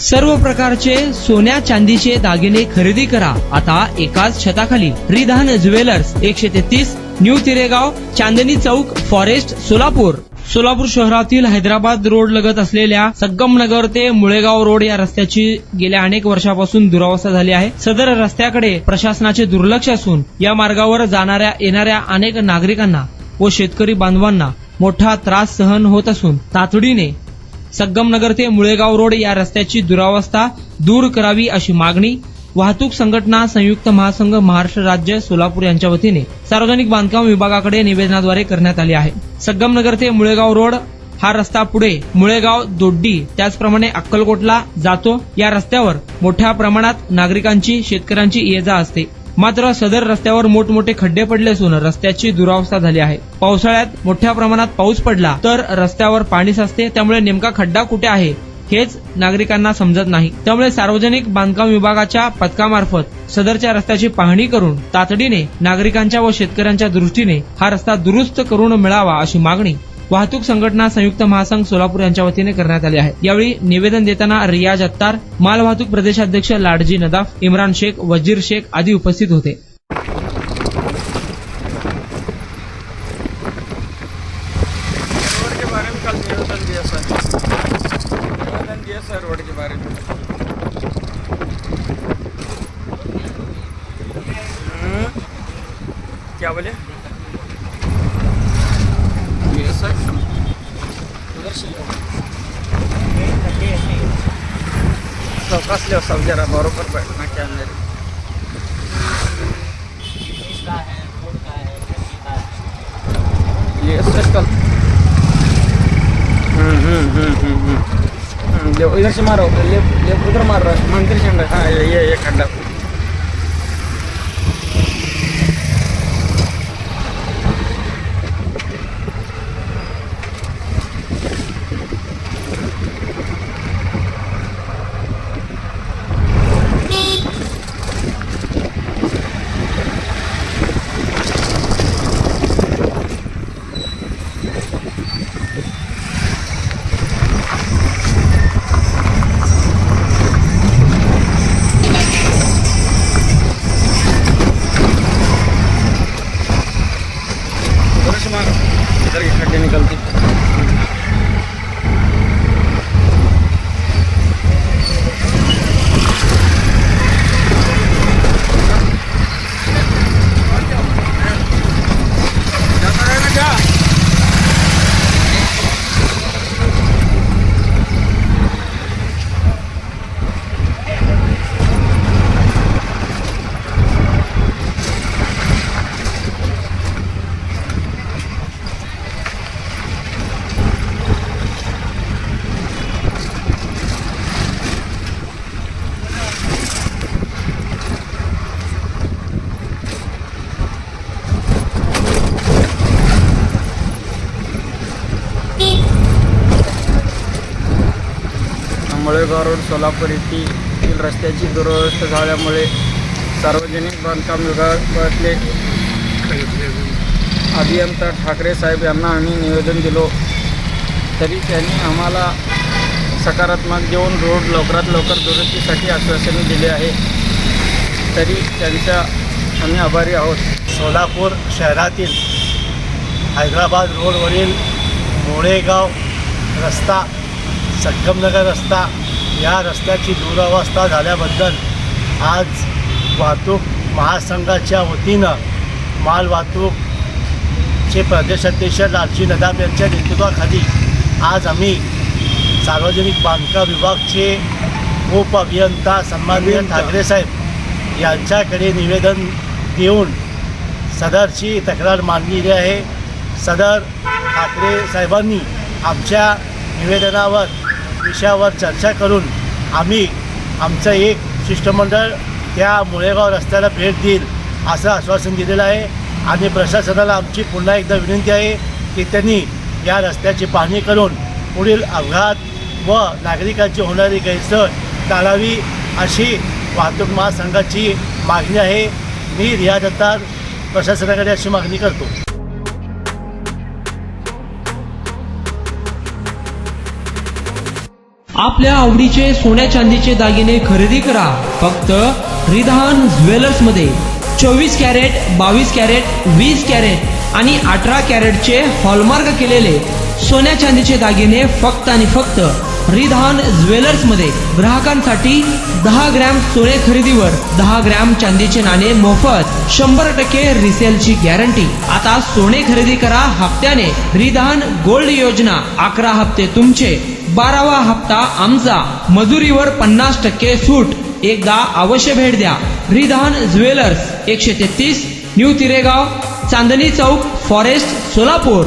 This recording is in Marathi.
सर्व प्रकारचे सोन्या चांदीचे दागिने खरेदी करा आता एकाच छताखाली. Ridhan jewellers 133 new तिरेगाव, Chandni Chowk, forest, Solapur. Solapur शहरातील हैदराबाद रोड लगत असलेल्या संगमनगर ते मुळेगाव रोड या रस्त्याची गेल्या अनेक वर्षापासून दुरावस्था झाली आहे. सदर रस्त्याकडे प्रशासनाचे दुर्लक्ष असून या मार्गावर जाणाऱ्या येणाऱ्या अनेक नागरिकांना व शेतकरी बांधवांना मोठा त्रास सहन होत असून तातडीने संगमनगर ते मुळेगाव रोड या रस्त्याची दुरावस्था दूर करावी अशी मागणी वाहतूक संघटना संयुक्त महासंघ महाराष्ट्र राज्य सोलापूर यांच्या वतीने सार्वजनिक बांधकाम विभागाकडे निवेदनाद्वारे करण्यात आली आहे. संगमनगर ते मुळेगाव रोड हा रस्ता पुढे मुळेगाव, दोड्डी त्याचप्रमाणे अक्कलकोटला जातो. या रस्त्यावर मोठ्या प्रमाणात नागरिकांची, शेतकऱ्यांची ये-जा असते. मात्र सदर रस्त्यावर मोठमोठे खड्डे पडले असून रस्त्याची दुरावस्था झाली आहे. पावसाळ्यात मोठ्या प्रमाणात पाऊस पडला तर रस्त्यावर पाणी साचते, त्यामुळे नेमका खड्डा कुठे आहे हेच नागरिकांना समजत नाही. त्यामुळे सार्वजनिक बांधकाम विभागाच्या पथकामार्फत सदरच्या रस्त्याची पाहणी करून तातडीने नागरिकांच्या व शेतकऱ्यांच्या दृष्टीने हा रस्ता दुरुस्त करून मिळावा अशी मागणी वाहतूक संघटना संयुक्त महासंघ सोलापूर यांच्या वतीने करण्यात आली आहे. यावेळी निवेदन देताना रियाज अत्तार, मालवाहतूक प्रदेशाध्यक्ष लाडजी नदाफ, इम्रान शेख, वजीर शेख आदी उपस्थित होते. रोड के बारे में क्या बोले ये सर कसले सब जरा बरोबर बैठना क्या मेरे ये सर्कल इधर से मारो, लेफ्ट उधर मार रहा है मंदिर के अंदर. हाँ ये खड्डा इधर के खड्डे निकलते. मुळेगाव रोड सोलापूर येथील रस्त्याची दुरवस्था झाल्यामुळे सार्वजनिक बांधकाम विभागातले अभियंता ठाकरे साहेब यांना आम्ही निवेदन दिलो, तरी त्यांनी आम्हाला सकारात्मक देऊन रोड लवकरात लवकर दुरुस्तीसाठी आश्वासने दिले आहे. तरी त्यांच्या आम्ही आभारी आहोत. सोलापूर शहरातील हैदराबाद रोडवरील मुळेगाव रस्ता, संगमनगर रस्ता या रस्त्याची दुरावस्था झाल्याबद्दल आज वाहतूक महासंघाच्या वतीनं मालवाहतूकचे प्रदेशाध्यक्ष लाडजी नदाफ यांच्या नेतृत्वाखाली आज आम्ही सार्वजनिक बांधकाम विभागचे उप अभियंता सन्माननीय ठाकरे साहेब यांच्याकडे निवेदन देऊन सदरची तक्रार मांडलेली आहे. सदर ठाकरे साहेबांनी आमच्या निवेदनावर विषयावर चर्चा करून आम्ही आमचं एक शिष्टमंडळ त्या मुळेगाव रस्त्याला भेट देईल असं आश्वासन दिलेलं आहे. आणि प्रशासनाला आमची पुन्हा एकदा विनंती आहे की त्यांनी या रस्त्याची पाहणी करून पुढील अपघात व नागरिकांची होणारी गैरसोय टाळावी अशी वाहतूक महासंघाची मागणी आहे. मी रियाज अत्तार प्रशासनाकडे अशी मागणी करतो. आपल्या आवडीचे सोन्या चांदीचे दागिने खरेदी करा फक्त रिधान ज्वेलर्स मध्ये. 24 कॅरेट, 22 कॅरेट, 20 कॅरेट आणि 18 कॅरेटचे हॉलमार्क केलेले सोन्या चांदीचे दागिने फक्त आणि फक्त रिधान ज्वेलर्स मध्ये. ग्राहकांसाठी 10 ग्रॅम सोने खरेदीवर 10 ग्रॅम चांदीचे नाणे मोफत. 100% रिसेलची गॅरंटी. आता सोने खरेदी करा हप्त्याने. रिधान गोल्ड योजना. 11 हप्ते तुमचे, 12वा हप्ता आमचा. मजुरीवर 50% सूट. एकदा अवश्य भेट द्या. Ridhan jewellers, 133 new तिरेगाव, Chandni Chowk, forest, Solapur.